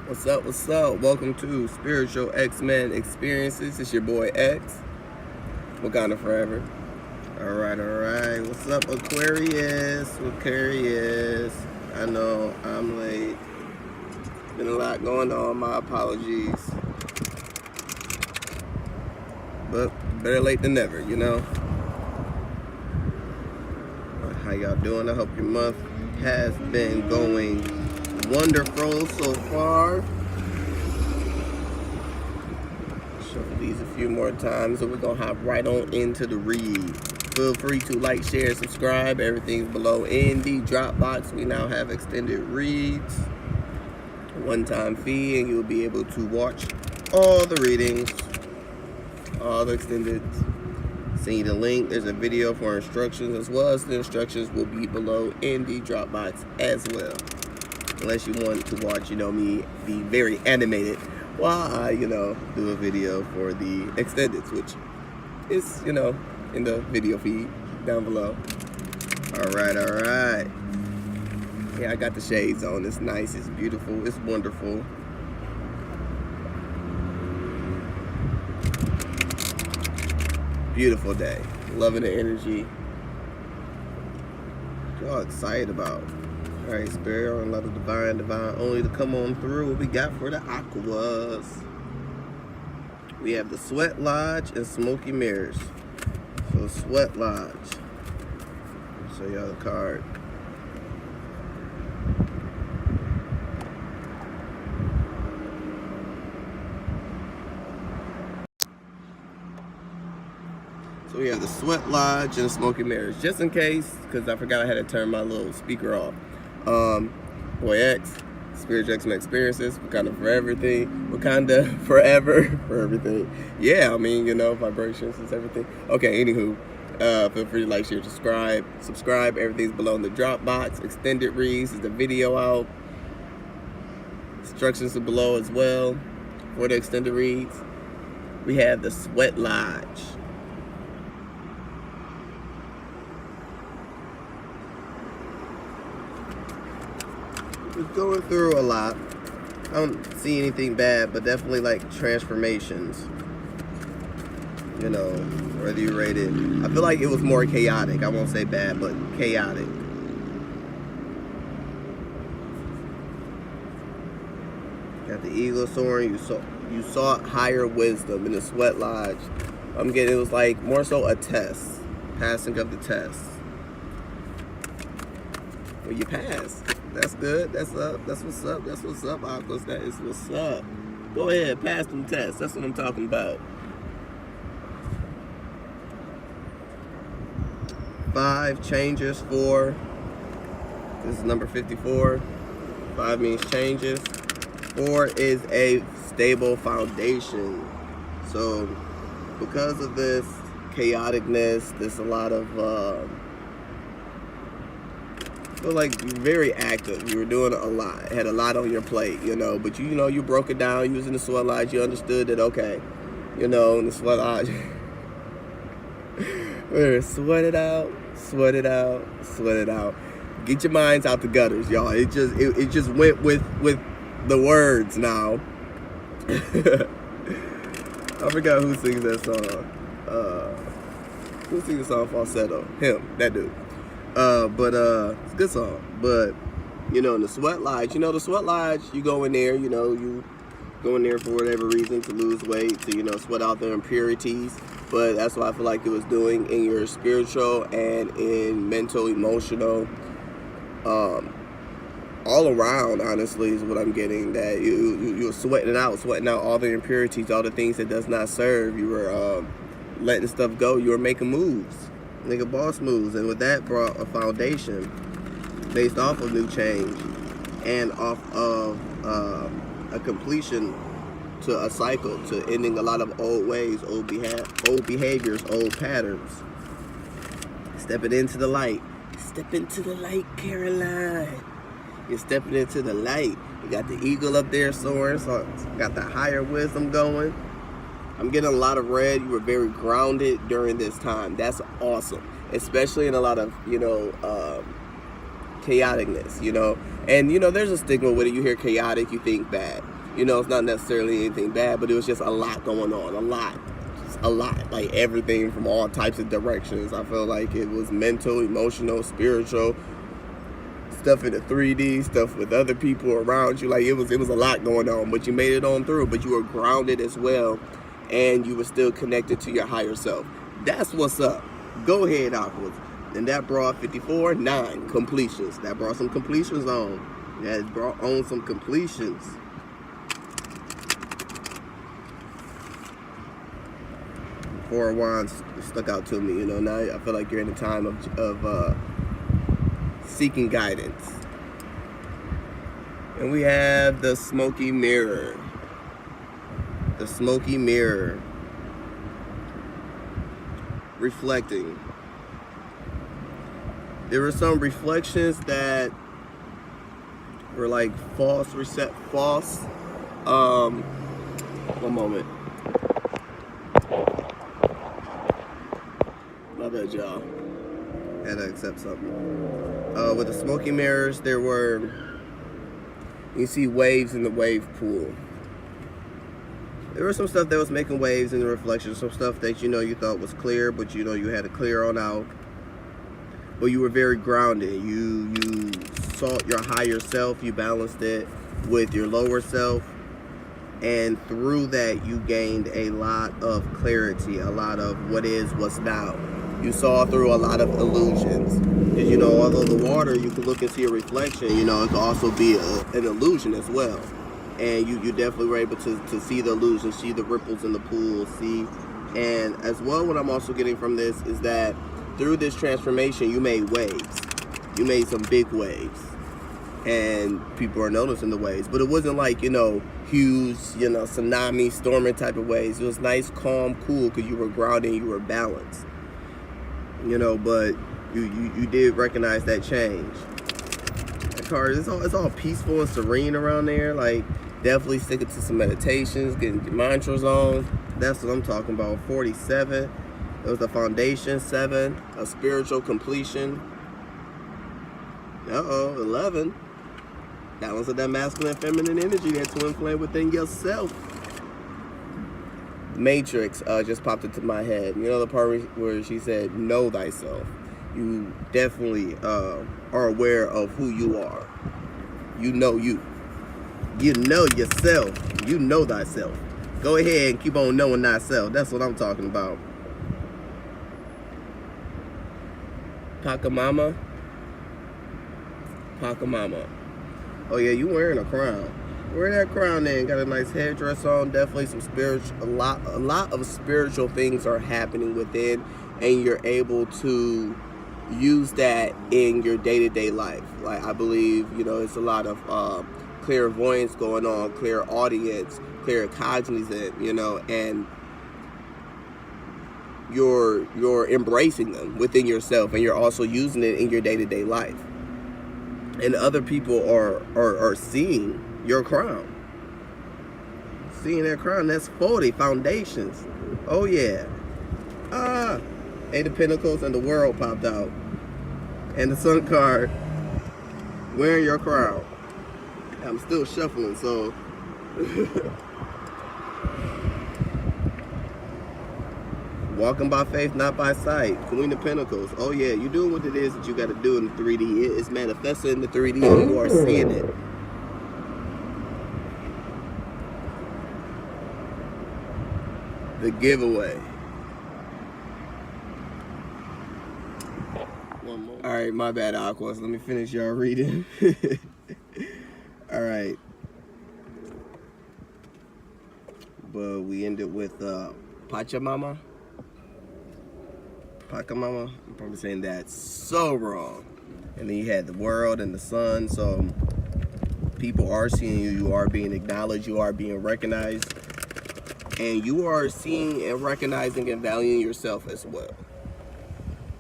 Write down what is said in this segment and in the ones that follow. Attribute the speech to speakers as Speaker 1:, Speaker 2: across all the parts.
Speaker 1: What's up? What's up? Welcome to Spiritual X-Men Experiences. It's your boy X. Wakanda forever. Alright. What's up, Aquarius? Aquarius. I know I'm late. Been a lot going on. My apologies. But better late than never, you know? How y'all doing? I hope your month has been going wonderful so far. Shuffle these a few more times and we're gonna hop right on into the read. Feel free to like, share, subscribe. Everything's below in the Dropbox. We now have extended reads, one-time fee, and you'll be able to watch all the readings, all the extended. Send you the link. There's a video for instructions, as well as the instructions will be below in the Dropbox as well. Unless you want to watch, me be very animated while I, do a video for the extendeds, which is, in the video feed down below. Alright. Yeah, I got the shades on. It's nice, it's beautiful, it's wonderful. Beautiful day. Loving the energy. What y'all excited about? Alright, Spirit, and a lot of divine only to come on through. What we got for the Aquas? We have the Sweat Lodge and Smoky Mirrors. So Sweat Lodge. I'll show y'all the card. So we have the Sweat Lodge and Smoky Mirrors. Just in case, because I forgot I had to turn my little speaker off. Boy X, Spiritual X-Men Experiences, Wakanda for everything. Wakanda forever for everything. Yeah, vibrations is everything. Okay, anywho, feel free to like, share, subscribe. Everything's below in the Dropbox. Extended reads is the video out. Instructions are below as well for the extended reads. We have the Sweat Lodge. We're going through a lot. I don't see anything bad, but definitely like transformations. Whether you rate it. I feel like it was more chaotic. I won't say bad, but chaotic. Got the eagle soaring. You sought higher wisdom in the Sweat Lodge. It was like more so a test. Passing of the test. Well, you passed. That's good. That's up. That's what's up. That's what's up, Aquas. That is what's up. Go ahead, pass them tests. That's what I'm talking about. 5 changes 4. This is number 54. 5 means changes. 4 is a stable foundation. So, because of this chaoticness, there's a lot of feel like you're very active. You were doing a lot. Had a lot on your plate, but you broke it down. You was in the Sweat Lodge. You understood that, okay, in the Sweat Lodge. Sweat it out. Get your minds out the gutters, y'all. It just went with the words now. I forgot who sings that song. Who sings the song falsetto? Him, that dude. But it's a good song. But in the Sweat Lodge, the Sweat Lodge, you go in there, you go in there for whatever reason, to lose weight, to sweat out the impurities. But that's what I feel like it was doing in your spiritual and in mental, emotional, all around. Honestly, is what I'm getting. That you were sweating out all the impurities, all the things that does not serve. You were letting stuff go. You were making moves. Nigga boss moves, and with that brought a foundation based off of new change and off of a completion to a cycle, to ending a lot of old ways, old behaviors, old patterns. Stepping into the light. Step into the light, Caroline. You're stepping into the light. You got the eagle up there soaring, so got the higher wisdom going. I'm getting a lot of red. You were very grounded during this time. That's awesome. Especially in a lot of, chaoticness, And, there's a stigma with it. You hear chaotic, you think bad. You know, it's not necessarily anything bad, but it was just a lot going on, a lot. A lot, like everything from all types of directions. I felt like it was mental, emotional, spiritual, stuff in the 3D, stuff with other people around you. Like it was a lot going on, but you made it on through. But you were grounded as well, and you were still connected to your higher self. That's what's up. Go ahead, Aqua. And that brought 9 completions. That brought some completions on. That brought on some completions. Four of Wands stuck out to me, you know. Now I feel like you're in a time of seeking guidance. And we have the smoky mirror. The smoky mirror. Reflecting. There were some reflections that were like false. One moment. My bad, y'all. Had to accept something. With the smoky mirrors, there were, you see waves in the wave pool. There was some stuff that was making waves in the reflection, some stuff that you know you thought was clear, but you know you had to clear on out. But you were very grounded. You sought your higher self, you balanced it with your lower self, and through that you gained a lot of clarity, a lot of what is, what's now. You saw through a lot of illusions. Because, you know, although the water, you can look into your reflection, you know, it can also be an illusion as well. And you definitely were able to see the illusion, see the ripples in the pool, see. And as well, what I'm also getting from this is that through this transformation, you made waves. You made some big waves. And people are noticing the waves. But it wasn't like, you know, huge, you know, tsunami, storming type of waves. It was nice, calm, cool, because you were grounded, you were balanced. You know, but you did recognize that change. That card, it's all peaceful and serene around there. Like, definitely sticking to some meditations, getting your mantras on. That's what I'm talking about. 47. It was the foundation. 7. A spiritual completion. 11. Balance of that masculine and feminine energy, that twin flame within yourself. Matrix just popped into my head. You know the part where she said, know thyself. You definitely are aware of who you are. You know you. You know yourself. You know thyself. Go ahead and keep on knowing thyself. That's what I'm talking about. Pachamama. Pachamama. Oh yeah, you wearing a crown. Wear that crown then. Got a nice headdress on. Definitely some spiritual. A lot of spiritual things are happening within, and you're able to use that in your day-to-day life. Like I believe, you know, it's a lot of clairvoyance going on, clairaudience, claircognizant, you know, and you're embracing them within yourself, and you're also using it in your day-to-day life. And other people are seeing your crown. Seeing that crown, that's 40 foundations. Oh yeah. Eight of Pentacles and the World popped out. And the Sun card, wearing your crown. I'm still shuffling, so. Walking by faith, not by sight. Queen of Pentacles. Oh yeah, you're doing what it is that you got to do in the 3D. It's manifested in the 3D, and you are seeing it. The giveaway. One more. All right, my bad, Aqua. So let me finish y'all reading. All right. But we ended with Pachamama. Pachamama. I'm probably saying that so wrong. And then you had the World and the Sun. So people are seeing you. You are being acknowledged. You are being recognized. And you are seeing and recognizing and valuing yourself as well.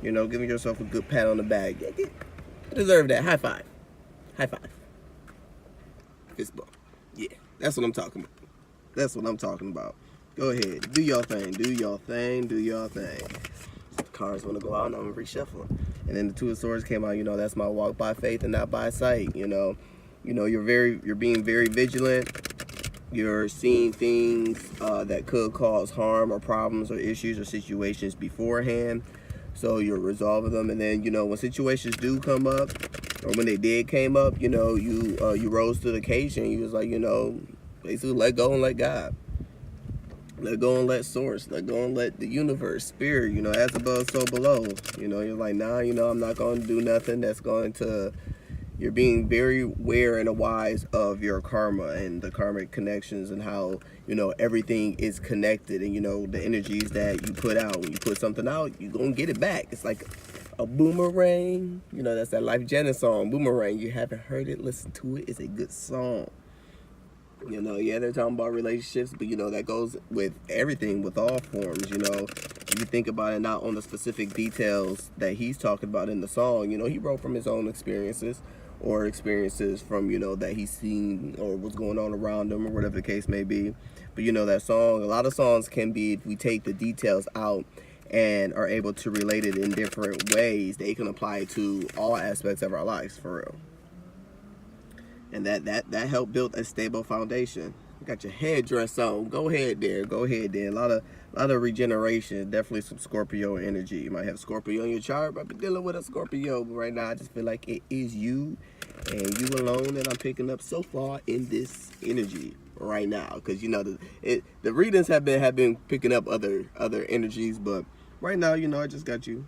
Speaker 1: You know, giving yourself a good pat on the back. You deserve that. High five. High five. Fist bump. Yeah, that's what I'm talking about. That's what I'm talking about. Go ahead. Do your thing. Do your thing. Do your thing. The cards want to go out and I'm reshuffling. And then the Two of Swords came out. You know, that's my walk by faith and not by sight. You know, you're being very vigilant. You're seeing things that could cause harm or problems or issues or situations beforehand. So you're resolving them, and then when situations do come up, or when they did came up, you rose to the occasion. You was like, basically let go and let God. Let go and let source. Let go and let the universe, spirit, as above, so below. You're like, nah, I'm not going to do nothing that's going to. You're being very aware and wise of your karma and the karmic connections and how, everything is connected, and, the energies that you put out. When you put something out, you're going to get it back. It's like a boomerang. That's that Life Janet song, Boomerang. You haven't heard it, listen to it. It's a good song. Yeah, they're talking about relationships, but that goes with everything, with all forms. You think about it, not on the specific details that he's talking about in the song. He wrote from his own experiences, or experiences from that he's seen or what's going on around him, or whatever the case may be. But that song, a lot of songs can be, if we take the details out and are able to relate it in different ways, they can apply it to all aspects of our lives, for real. And that helped build a stable foundation. You got your headdress on. Go ahead there. A lot of regeneration. Definitely some Scorpio energy. You might have Scorpio in your chart, but I've been dealing with a Scorpio. But right now, I just feel like it is you and you alone that I'm picking up so far in this energy right now. Because the readings have been picking up other energies, but right now, I just got you.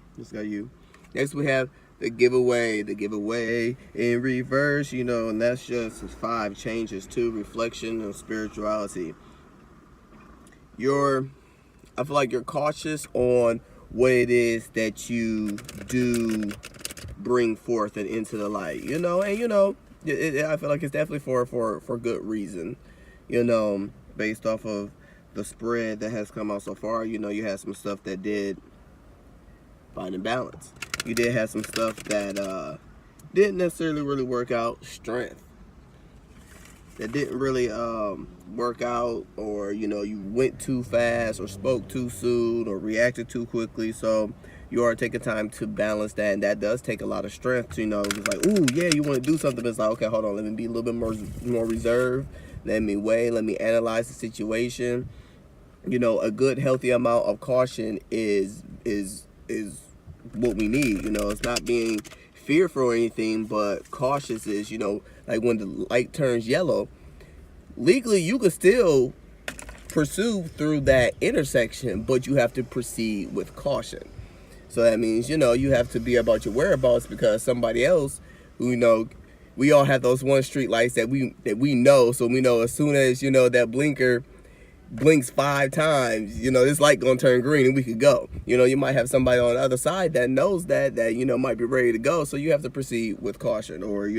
Speaker 1: Next, we have the giveaway in reverse, and that's just 5 changes to reflection and spirituality. I feel like you're cautious on what it is that you do bring forth and into the light, and I feel like it's definitely for good reason, based off of the spread that has come out so far. You had some stuff that did finding balance. You did have some stuff that didn't necessarily really work out. Strength that didn't really work out, or you went too fast, or spoke too soon, or reacted too quickly. So you are taking time to balance that, and that does take a lot of strength. It's like, ooh, yeah, you want to do something, but it's like, okay, hold on, let me be a little bit more reserved. Let me weigh. Let me analyze the situation. A good, healthy amount of caution is what we need. It's not being fearful or anything, but cautious is, like when the light turns yellow, legally you can still pursue through that intersection, but you have to proceed with caution. So that means, you have to be about your whereabouts, because somebody else who, we all have those one street lights that we know. So we know as soon as, that blinker blinks 5 times, this light gonna turn green and we could go. You might have somebody on the other side that knows that might be ready to go, so you have to proceed with caution. Or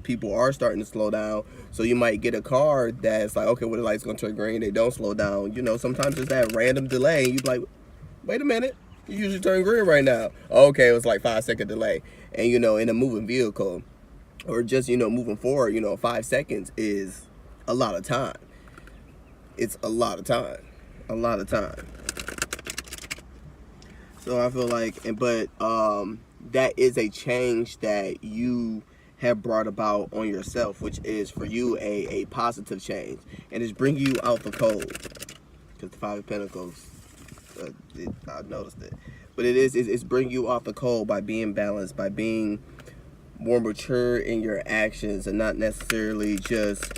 Speaker 1: people are starting to slow down, so you might get a car that's like, okay, well, the light's gonna turn green, they don't slow down. Sometimes it's that random delay, and you be like, wait a minute, you usually turn green right now. Okay, it was like 5-second delay. And in a moving vehicle, or just moving forward, 5 seconds is a lot of time. It's a lot of time. So I feel like, but that is a change that you have brought about on yourself, which is for you a positive change, and it's bringing you out the cold. Because the 5 of Pentacles, I noticed it, but it's bringing you off the cold by being balanced, by being more mature in your actions, and not necessarily just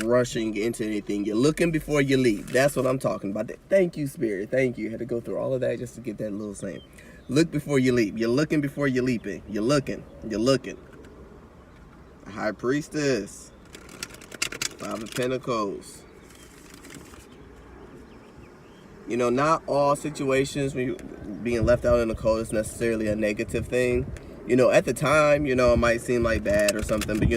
Speaker 1: rushing into anything. You're looking before you leap. That's what I'm talking about. Thank you, Spirit. Thank you. Had to go through all of that just to get that little saying. Look before you leap. You're looking before you're leaping. You're looking. High Priestess. 5 of Pentacles. Not all situations when you're being left out in the cold is necessarily a negative thing. At the time, it might seem like bad or something, but,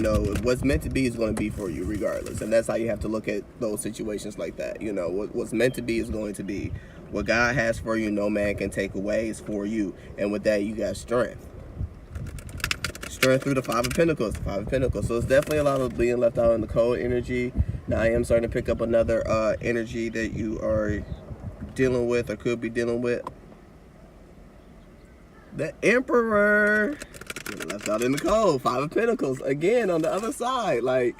Speaker 1: what's meant to be is going to be for you regardless. And that's how you have to look at those situations like that. What's meant to be is going to be. What God has for you, no man can take away, is for you. And with that, you got strength. Strength through the 5 of Pentacles. So it's definitely a lot of being left out in the cold energy. Now I am starting to pick up another energy that you are dealing with, or could be dealing with. The Emperor. Left out in the cold. 5 of Pentacles. Again, on the other side. Like,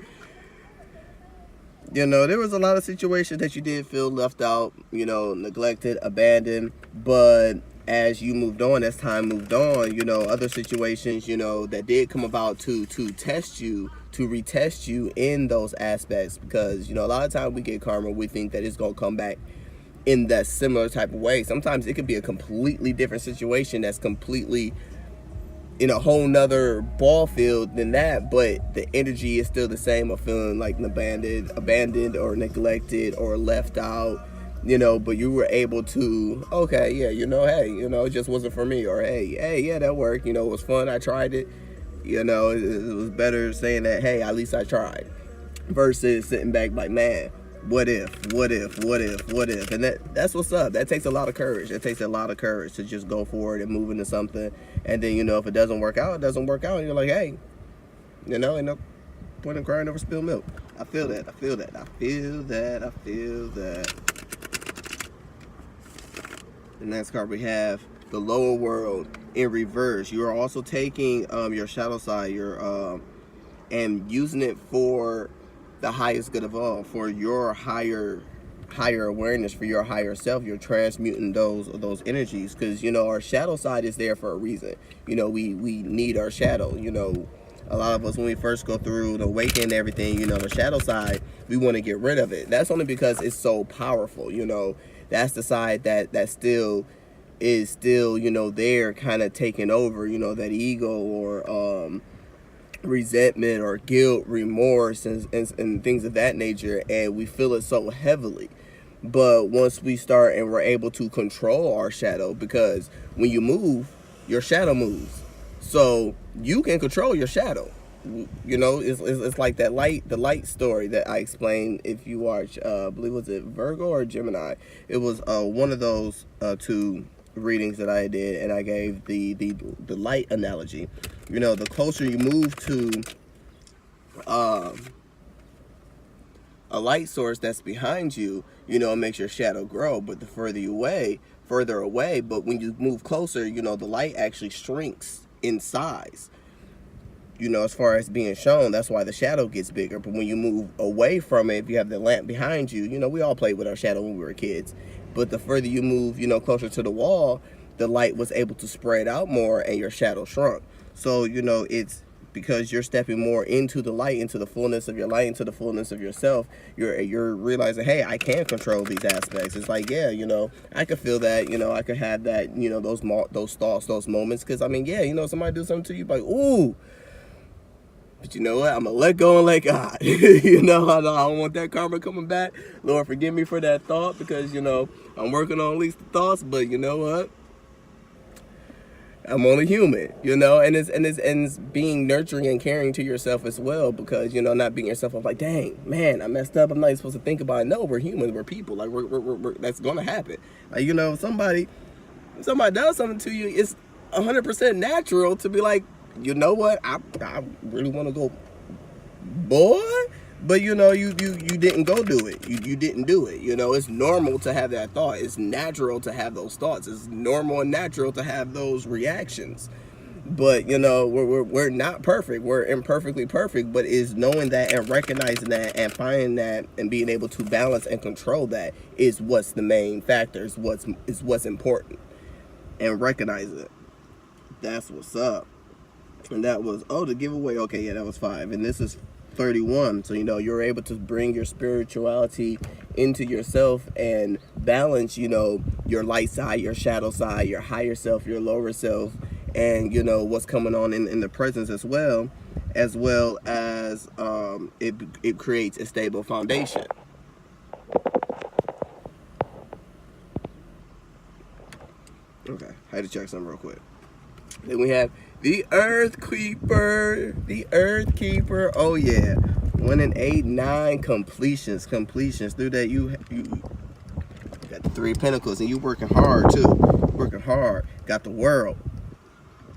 Speaker 1: You know, there was a lot of situations that you did feel left out, you know, neglected, abandoned, but as you moved on, as time moved on, you know, other situations, you know, that did come about to test you, to retest you in those aspects, because, you know, a lot of times we get karma, we think that it's going to come back in that similar type of way. Sometimes it could be a completely different situation that's completely in a whole nother ball field than that, but the energy is still the same of feeling like abandoned or neglected or left out, you know, but you were able to, okay, yeah, you know, hey, you know, it just wasn't for me, or hey, yeah, that worked, you know, it was fun, I tried it, you know, it was better saying that, hey, at least I tried, versus sitting back like, man, what if, and that's what's up. That takes a lot of courage. It takes a lot of courage to just go forward and move into something, and then, you know, if it doesn't work out, it doesn't work out, and you're like, hey, you know, ain't no point in crying over spilled milk. I feel that. The next card we have the lower world in reverse. You are also taking your shadow side, and using it for the highest good of all, for your higher awareness, for your higher self. You're transmuting those energies, because, you know, our shadow side is there for a reason. You know, we need our shadow. You know, a lot of us, when we first go through the awakening and everything, you know, the shadow side, we want to get rid of it. That's only because it's so powerful. You know, that's the side that still is you know, there, kind of taking over, you know, that ego, or resentment or guilt, remorse, and things of that nature, and we feel it so heavily. But once we start and we're able to control our shadow, because when you move, your shadow moves, so you can control your shadow. You know, it's like the light story that I explained. If you watch, I believe, was it Virgo or Gemini? It was one of those two readings that I did, and I gave the light analogy. You know, the closer you move to a light source that's behind you, you know, it makes your shadow grow. But the further away, but when you move closer, you know, the light actually shrinks in size. You know, as far as being shown, that's why the shadow gets bigger. But when you move away from it, if you have the lamp behind you, you know, we all played with our shadow when we were kids. But the further you move, you know, closer to the wall, the light was able to spread out more and your shadow shrunk. So, you know, it's because you're stepping more into the light, into the fullness of your light, into the fullness of yourself. You're realizing, hey, I can control these aspects. It's like, yeah, you know, I could feel that, you know, I could have that, you know, those thoughts, those moments. Because, I mean, yeah, you know, somebody do something to you, like, ooh. But you know what? I'm going to let go and let God. You know, I don't want that karma coming back. Lord, forgive me for that thought, because, you know, I'm working on at least the thoughts. But you know what? I'm only human, you know, and it's being nurturing and caring to yourself as well, because, you know, not beating yourself up like, dang, man, I messed up, I'm not even supposed to think about it. No, we're humans, we're people, like, we're that's gonna happen. Like, you know, if somebody does something to you, it's 100% natural to be like, you know what, I really want to go, boy. But, you know, you didn't go do it. You didn't do it. You know, it's normal to have that thought. It's natural to have those thoughts. It's normal and natural to have those reactions. But, you know, we're not perfect. We're imperfectly perfect. But is knowing that and recognizing that and finding that and being able to balance and control that is what's the main factor. Is what's important. And recognize it. That's what's up. And that was, the giveaway. Okay, yeah, that was 5. And this is 31. So, you know, you're able to bring your spirituality into yourself and balance, you know, your light side, your shadow side, your higher self, your lower self, and, you know, what's coming on in the presence as well as it creates a stable foundation. Okay, I had to check something real quick. Then we have the Earth Keeper. The Earth Keeper. Oh yeah. 1 in 8, 9 completions. Through that you got the 3 Pentacles, and you working hard too. Working hard. Got the World.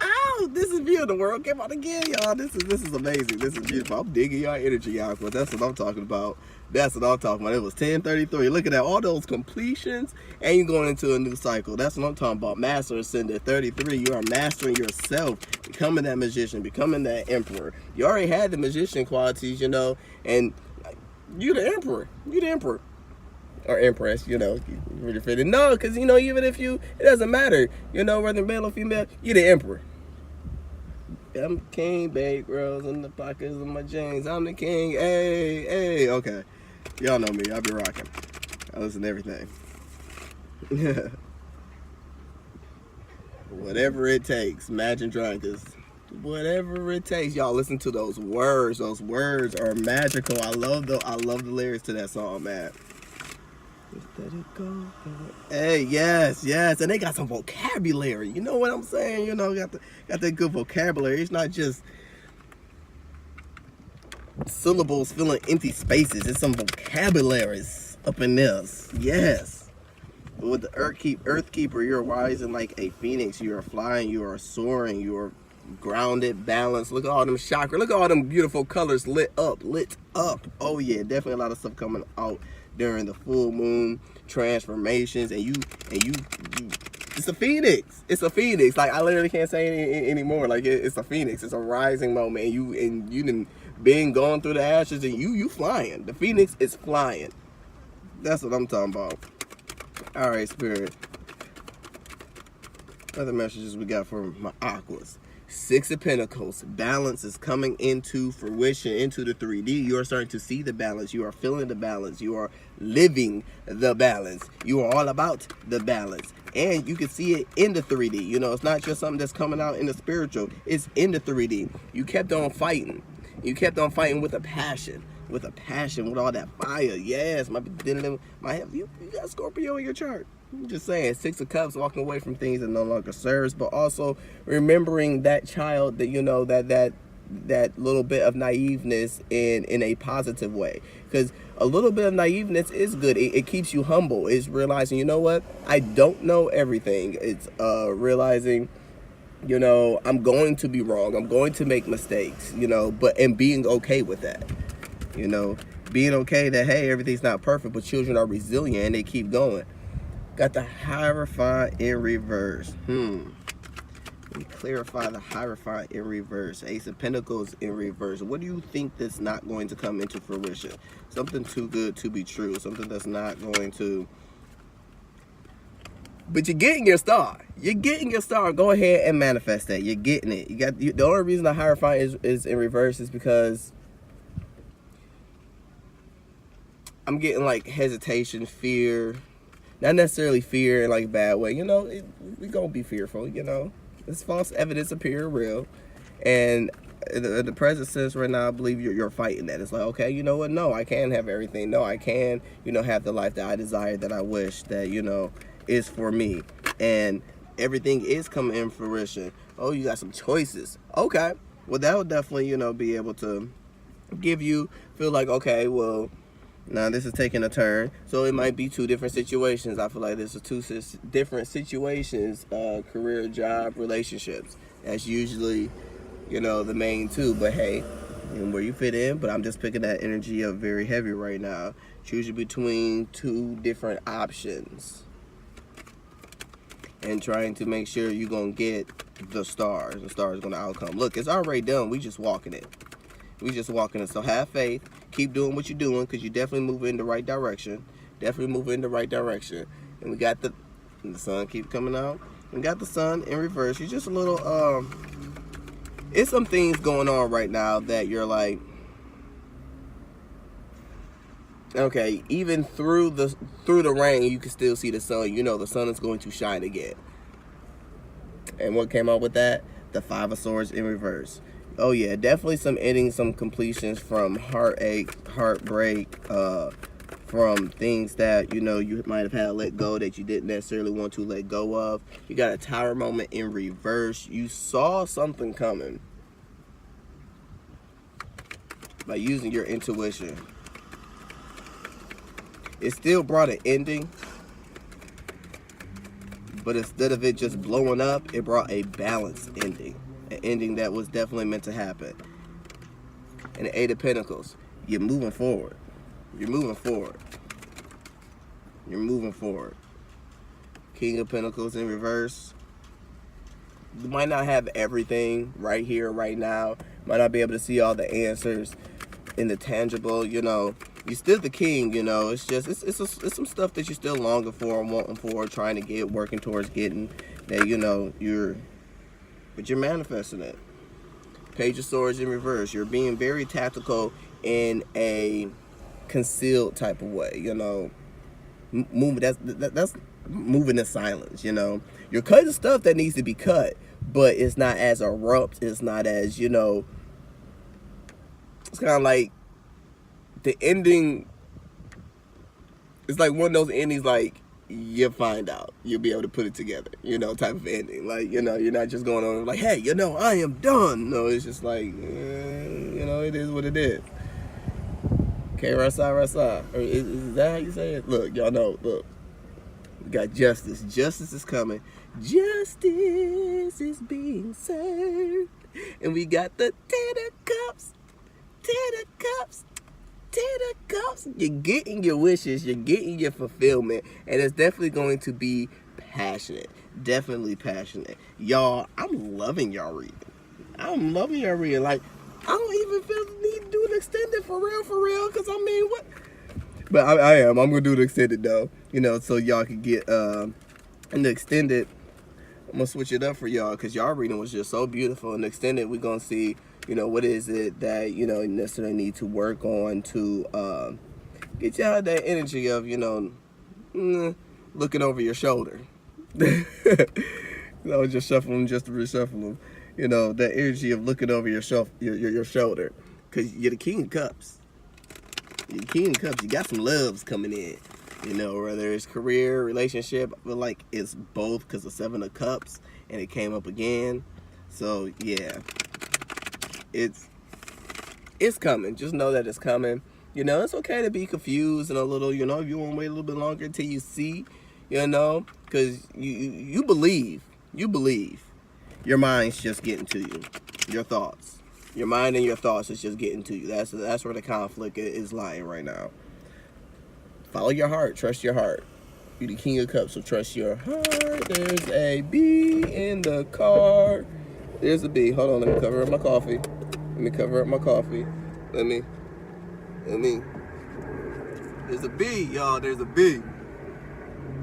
Speaker 1: Oh, this is beautiful. The World came out again, y'all. This is amazing. This is beautiful. I'm digging y'all energy, y'all. But that's what I'm talking about. That's what I'm talking about. It was 1033. Look at that. All those completions, and you're going into a new cycle. That's what I'm talking about. Master Ascendant 33. You are mastering yourself, becoming that magician, becoming that emperor. You already had the magician qualities, you know, and You the emperor. You the emperor. Or empress, you know, really fitting. No, because, you know, even if you, it doesn't matter, you know, whether male or female, you the emperor. I'm the king, babe, girls in the pockets of my jeans. I'm the king, hey, hey, okay. Y'all know me, I'll be rocking. I listen to everything. Whatever it takes, Imagine Dragons. Whatever it takes, y'all listen to those words. Those words are magical. I love the lyrics to that song, man. Let it go. Hey, yes, and they got some vocabulary. You know what I'm saying? You know, got that good vocabulary. It's not just syllables filling empty spaces. It's some vocabularies up in this. Yes. With the Earth Keeper, you're rising like a phoenix. You are flying. You are soaring. You are grounded, balanced. Look at all them chakras. Look at all them beautiful colors lit up. Oh yeah, definitely a lot of stuff coming out during the full moon transformations, and you it's a phoenix. It's a phoenix. Like, I literally can't say any anymore. Like, it's a phoenix. It's a rising moment, and you done been going through the ashes, and you flying. The phoenix is flying. That's what I'm talking about. All right, Spirit. Other messages we got from my Aquas. Six of Pentacles. Balance is coming into fruition, into the 3D. You are starting to see the balance. You are feeling the balance. You are living the balance. You are all about the balance. And you can see it in the 3D. You know, it's not just something that's coming out in the spiritual. It's in the 3D. You kept on fighting. You kept on fighting with a passion. With all that fire. Yes, you got Scorpio in your chart. I'm just saying, Six of Cups, walking away from things that no longer serves, but also remembering that child, that, you know, that little bit of naiveness in a positive way. Because a little bit of naiveness is good. It keeps you humble. It's realizing, you know what, I don't know everything. It's realizing, you know, I'm going to be wrong. I'm going to make mistakes, you know, and being okay with that. You know, being okay that, hey, everything's not perfect, but children are resilient and they keep going. Got the Hierophant in reverse. Let me clarify the Hierophant in reverse. Ace of Pentacles in reverse. What do you think that's not going to come into fruition? Something too good to be true. Something that's not going to... But you're getting your star. You're getting your star. Go ahead and manifest that. You're getting it. The only reason the Hierophant is in reverse is because I'm getting like hesitation, fear. Not necessarily fear in like a bad way. You know, we gonna be fearful, you know. This false evidence appear real. And in the present sense right now, I believe you're fighting that. It's like, okay, you know what? No, I can have everything. No, I can, you know, have the life that I desire, that I wish, that, you know, is for me. And everything is coming in fruition. Oh, you got some choices. Okay. Well, that would definitely, you know, be able to give you, feel like, okay, well, now this is taking a turn, so it might be two different situations. I feel like this is two different situations, career, job, relationships. That's usually, you know, the main two. But hey, and where you fit in. But I'm just picking that energy up very heavy right now. Choose between two different options and trying to make sure you're gonna get the stars. The stars gonna outcome. Look, it's already done. We just walking it. So have faith. Keep doing what you're doing, because you're definitely moving in the right direction. And we got the sun keep coming out. We got the sun in reverse. You're just a little, it's some things going on right now that you're like, okay, even through the rain, you can still see the sun. You know the sun is going to shine again. And what came out with that? The Five of Swords in reverse. Oh yeah, definitely some endings, some completions from heartache, heartbreak, from things that, you know, you might have had to let go that you didn't necessarily want to let go of. You got a Tower moment in reverse. You saw something coming by using your intuition. It still brought an ending, but instead of it just blowing up, it brought a balanced ending. An ending that was definitely meant to happen. And the Eight of Pentacles, you're moving forward. King of Pentacles in reverse. You might not have everything right here, right now. Might not be able to see all the answers. in the tangible, you know, you're still the king, you know. It's just, it's some stuff that you're still longing for and wanting for, trying to get, working towards getting, that, you know, but you're manifesting it. Page of Swords in reverse. You're being very tactical in a concealed type of way, you know. Moving, that's moving in silence, you know. You're cutting stuff that needs to be cut, but it's not as abrupt. It's not as, you know, it's kind of like the ending. It's like one of those endings, like, you'll find out. You'll be able to put it together, you know, type of ending. Like, you know, you're not just going on like, hey, you know, I am done. No, it's just like, you know, it is what it is. Okay, rasa. Is that how you say it? Look, y'all know, look. We got justice. Justice is coming. Justice is being served. And we got the tenor cups. You're getting your wishes. You're getting your fulfillment. And it's definitely going to be passionate. Definitely passionate. Y'all, I'm loving y'all reading. Like, I don't even feel the need to do an extended for real. Because, I mean, what? But I am. I'm going to do the extended, though. You know, so y'all can get in the extended. I'm going to switch it up for y'all because y'all reading was just so beautiful. In the extended, we're going to see, you know, what is it that, you know, you necessarily need to work on to get y'all that energy of, you know, looking over your shoulder. I was just shuffling just to reshuffle them. You know, that energy of looking over your shoulder. Because you're the king of cups. You're the king of cups. You got some loves coming in. You know, whether it's career, relationship, I feel like it's both because the 7 of Cups and it came up again. So, yeah. It's coming. Just know that it's coming. You know, it's okay to be confused and a little, you know, if you want to wait a little bit longer until you see, you know, because you believe. Your mind's just getting to you. Your thoughts. Your mind and your thoughts is just getting to you. That's where the conflict is lying right now. Follow your heart. Trust your heart. You're the king of cups, so trust your heart. There's a bee in the car. There's a bee. Hold on. Let me cover up my coffee. There's a bee, y'all. There's a bee.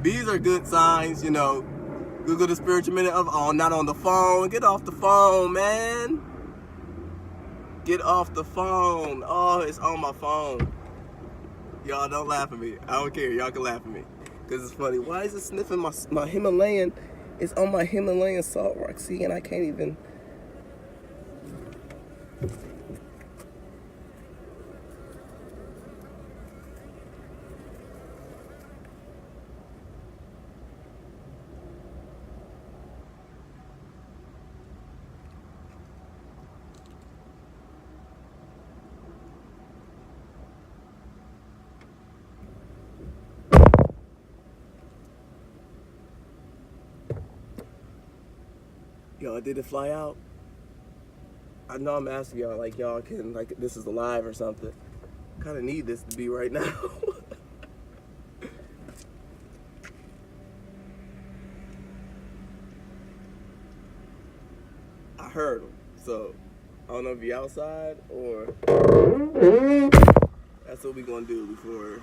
Speaker 1: Bees are good signs, you know. Google the spiritual minute of, oh, not on the phone. Get off the phone, man. Get off the phone. Oh, it's on my phone. Y'all don't laugh at me. I don't care. Y'all can laugh at me. Because it's funny. Why is it sniffing my Himalayan? It's on my Himalayan salt rock. See, and I can't even. Y'all, did it fly out? I know I'm asking y'all, like, y'all can, like, this is live or something. I kind of need this to be right now. I heard them, so I don't know if you're outside or that's what we gonna do before.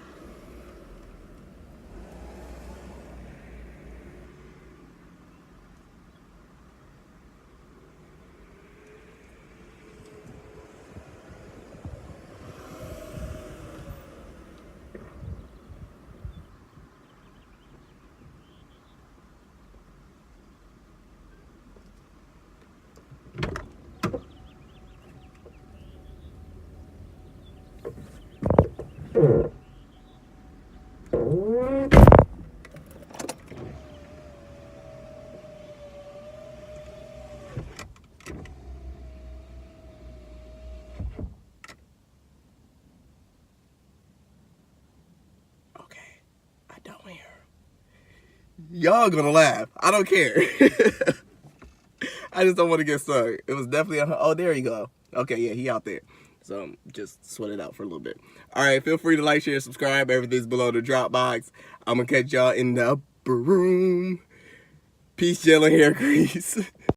Speaker 1: Y'all gonna laugh. I don't care. I just don't want to get stung. It was definitely oh, there you go. Okay, yeah, he out there. So just sweat it out for a little bit. All right, feel free to like, share, subscribe. Everything's below the drop box. I'm gonna catch y'all in the upper room. Peace, gel, and hair grease.